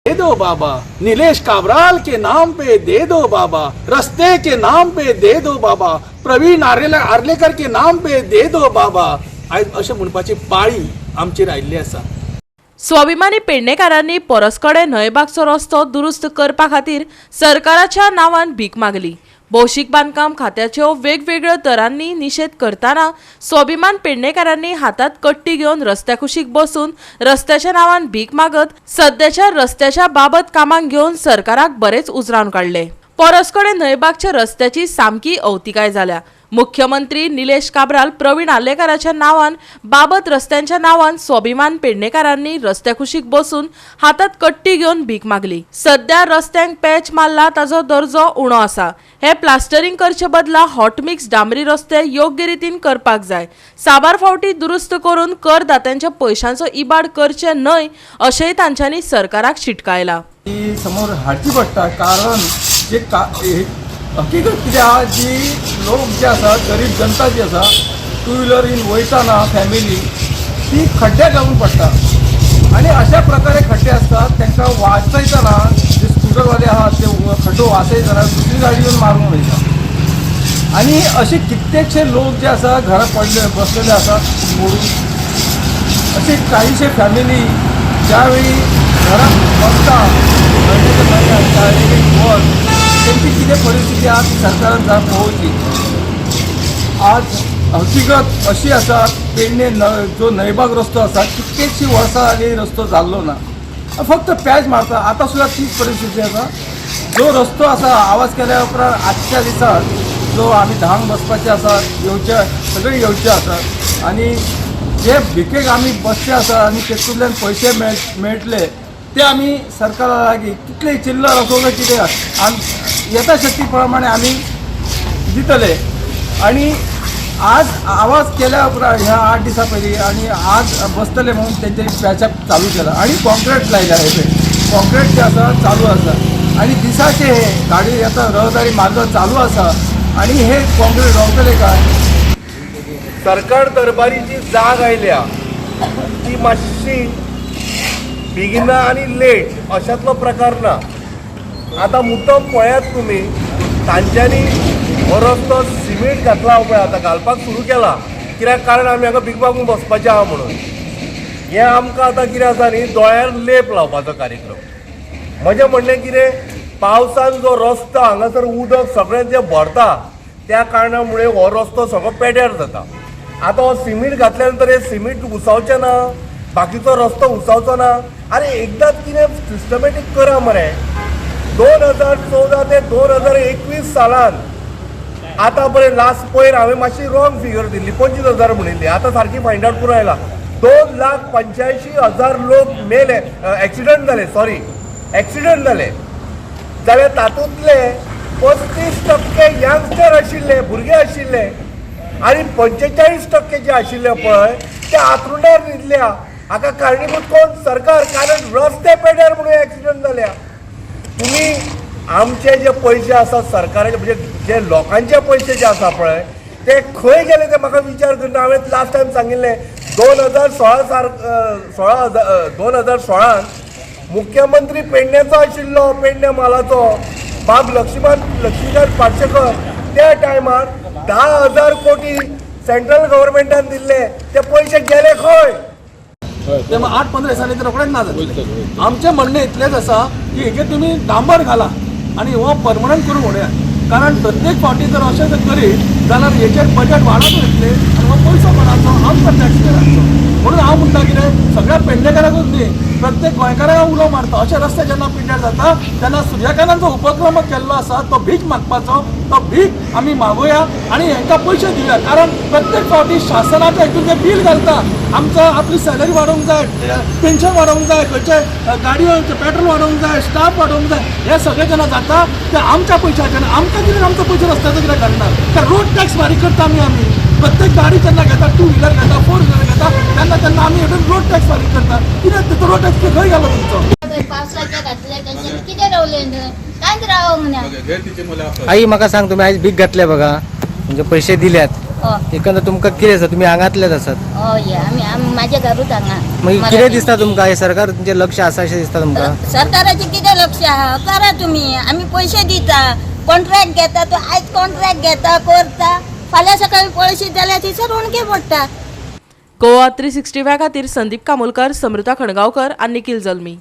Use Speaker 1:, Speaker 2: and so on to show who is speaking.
Speaker 1: दे दो बाबा, नीलेश काब्राल के नाम पे दे दो बाबा, रस्ते के नाम पे दे दो बाबा, प्रवीण आर्लेकर के नाम पे दे दो बाबा. आयज अशें म्हणपाची पाळी आमचेर आयिल्ली आसा.
Speaker 2: स्वाभिमानी पेडणेकारांनी परसकडे न्हयभागचो रस्तो दुरुस्त करपा खातीर सरकाराच्या नांवान भीक मागली. भौशीक बांदकाम खात्याच्यो वेगवेगळ्यो दरांनी निशेध करताना स्वाभिमान पेडणेकारांनी हातात कट्टी घेवन रस्त्या कुशीक बसून रस्त्याच्या नांवान भीक मागत सध्याच्या रस्त्याच्या बाबत कामांक घेवन सरकाराक बरेच उजरावन काडले. परसकडे न्हयभागच्या रस्त्याची सामकी अवतिकाय जाल्या. मुख्यमंत्री निलेश काब्राल प्रवीण आर्लेकराच्या नावान बाबत रस्त्यांच्या नावान स्वाभिमान पेडणेकारांनी रस्त्या कुशीक बसून हातात कट्टी घेवन भीक मागली. सध्या रस्त्यांक पॅच मारला ताजो दर्जो उणो आसा. हे प्लास्टरिंग करचे बदला हॉट मिक्स डांबरी रस्ते योग्य रितीन करपाक जाय. साबार फावटी दुरुस्त करून करदात्यांच्या पैशांचो इबाड करचे न्हय अशेंय तांच्यांनी सरकाराक शिटकायला.
Speaker 3: समोर हाडची पडटा कारण जे हकीकत कितें आहा जी लोक जे आसा गरीब जनता जी आसा टू व्हिलरीन वयताना फॅमिली ती खड्ड्याक लागून पडटा आणि अशा प्रकारे खड्डे असतात तांकां वाचयतना जे स्कूटरवाले आहात ते खड्डो वाचयतना दुसरी गाडी येवन मारून वयता आणि असे कित्येकशे लोक जे आसा घरा पडले बसलेले आसात मोडून. असे काहीशे फॅमिली ज्यावेळी घरात बसता त्यांची किती परिस्थिती आज सरकारान जावन पळोवची. आज हकीकत अशी आसा पेडणे जो न्हयभाग रस्तो आसा कितकेचशी वर्सां जाली रस्तो जाल्लो ना. फक्त पॅच मारता. आता सुद्धा तीच परिस्थिती आसा. जो रस्तो आसा आवाज केल्या उपरांत आजच्या दिसा जो आमी धांक बसपाचे आसा येवचे सगळे येवचे आसात आणि जे भिकेक आमी बसचे आसा आनी तेतूंतल्यान पयशे मेळटले ते आमी सरकारा लागीं कितले चिल्लर असो काय कितें यथाशक्ती प्रमाणे आमी दितले. आणि आज आवाज केल्या उपरांत ह्या 8 दिसां पयलीं आणि आज बसतले म्हणून तेंच्यांनी पॅचअप चालू केला आणि कॉन्क्रीट लायला. हे कॉन्क्रीट जे आसा चालू आसा आणि दिसाचे हे गाडी येता रहदारी मार्ग चालू आसा आणि हे कॉन्क्रीट रावतले काय.
Speaker 4: सरकार दरबारीची जाग आयल्या ती मातशी बेगिना आणि लेट अशातलो प्रकार ना. आता मुद्दम पळयात तुमी तांच्यांनी हो रस्तो सिमेंट घातला पळय आतां घालपाक सुरू केला. कित्याक कारण आमी हांगा भीक मागून बसपाचें आहा म्हणून. हें आमकां आतां कितें आसा न्ही दोळ्यार लेप लावपाचो कार्यक्रम. म्हजें म्हणणें कितें पावसान जो रस्तो हांगासर उदक सगळें जें भरता त्या कारणामुळे हो रस्तो सगळो पेड्यार जाता. आतां हो सिमेंट घातल्या नंतर हे सिमेंट उसावचें ना, बाकीचो रस्तो उसावचो ना. अरे एकदाच कितें सिस्टमॅटीक करा मरे. 2014 ते 2021 सालान आतां पळय लास्ट पयर हांवें मातशी रॉंग फिगर दिल्ली 25,000 म्हणिल्ली. आतां सारकी फायंड आउट करून आयला 2,85,000 लोक मेले एक्सिडंट जाले जाल्यार तातूंतले 35% यंगस्टर आशिल्ले भुरगे आशिल्ले आणि 45% जे आशिल्ले पळय ते आंतरुणार न्हिदल्या. हाका कारणीभूत कोण? सरकार. कारण रस्ते पेड्यार म्हणून एक्सिडंट जाल्या. तुम्ही आमचे जे पैसे आसात सरकाराचे म्हणजे जे लोकांचे पैसे जे आसा पळय ते खंय गेले ते म्हाका विचार करना. हांवें लास्ट टायम सांगिल्लें 2016 मुख्यमंत्री पेडणेचो आशिल्लो पेडणे म्हालाचो बाब लक्ष्मीकांत पार्सेकर त्या टायमार 10,000 कोटी सेंट्रल गव्हर्नमेंटान दिल्ले. ते पैसे गेले खंय?
Speaker 1: ते मग 8-15 दिसांनी ते रोखडेच ना जातले. आमचें म्हणणें इतलेंच आसा की हेगे तुमी डांबर घाला आणि हो परमनंट करून उडया. कारण प्रत्येक फावटी जर अशें जर करीत जाल्यार हेचेर बजेट वाडत वयतले आनी हो पयसो कोणाचो? आमचो टॅक्सपेयरांचो. म्हणून हांव म्हणटा कितें सगळ्या पेडणेकारांकूच न्ही प्रत्येक गोंयकारांक उलो मारता. अशे रस्ते जेन्ना पिड्ड्यार जाता तेन्ना सुर्यकांतान जो उपक्रम केल्लो आसा तो भीक मागपाचो तो भीक आमी मागुया आणि हांकां पयशे दिवया. कारण प्रत्येक फावटी शासनाच्या हितून जे बील घालता आमचो आपली सॅलरी वाडोवंक जाय, पेन्शन वाडोवंक जाय, खंयचे गाडयो पेट्रोल वाडोवंक जाय, स्टाफ वाडोवंक जाय, हे सगळें जेन्ना जाता ते आमच्या पयशांचे. आमकां कितें आमचो पयशे रस्त्याचो कित्याक घालना? तर रोड टॅक्स फारीक करता आमी. प्रत्येक गाडी जेन्ना घेता 2 व्हिलर घेता 4 व्हिलर घेता तेन्ना आमी हेतून रोड टॅक्स फारीक करता. कित्याक तो रोड टॅक्स खंय गेलो तुमचो?
Speaker 5: पावसाचे घातले तेंच्यानी कितें रावले कांयच रावंक ना.
Speaker 6: आई म्हाका सांग तुम्ही आज भीक घातल्या बघा म्हणजे पैसे दिल्यात
Speaker 5: हय
Speaker 6: एकंदर तुमकां कितें दिसता तुमी हांगातलेच आसात
Speaker 5: हय आमी माझ्या घरूच हांगा
Speaker 6: मागीर कितें दिसता तुमकां हे सरकार तुमचें लक्ष आसा अशें दिसता तुमकां
Speaker 5: सरकाराचे कितें लक्ष आहा करा तुम्ही आमी पैसे दिता कॉन्ट्रॅक्ट घेता तो आयज कॉन्ट्रॅक्ट घेता करता फाल्यां सकाळी पळशीत जाल्यार थंयसर उणके पडटा.
Speaker 2: गोवा 365 खातीर संदीप कामोलकर, समृता खणगांवकर आनी निखिल जल्मी.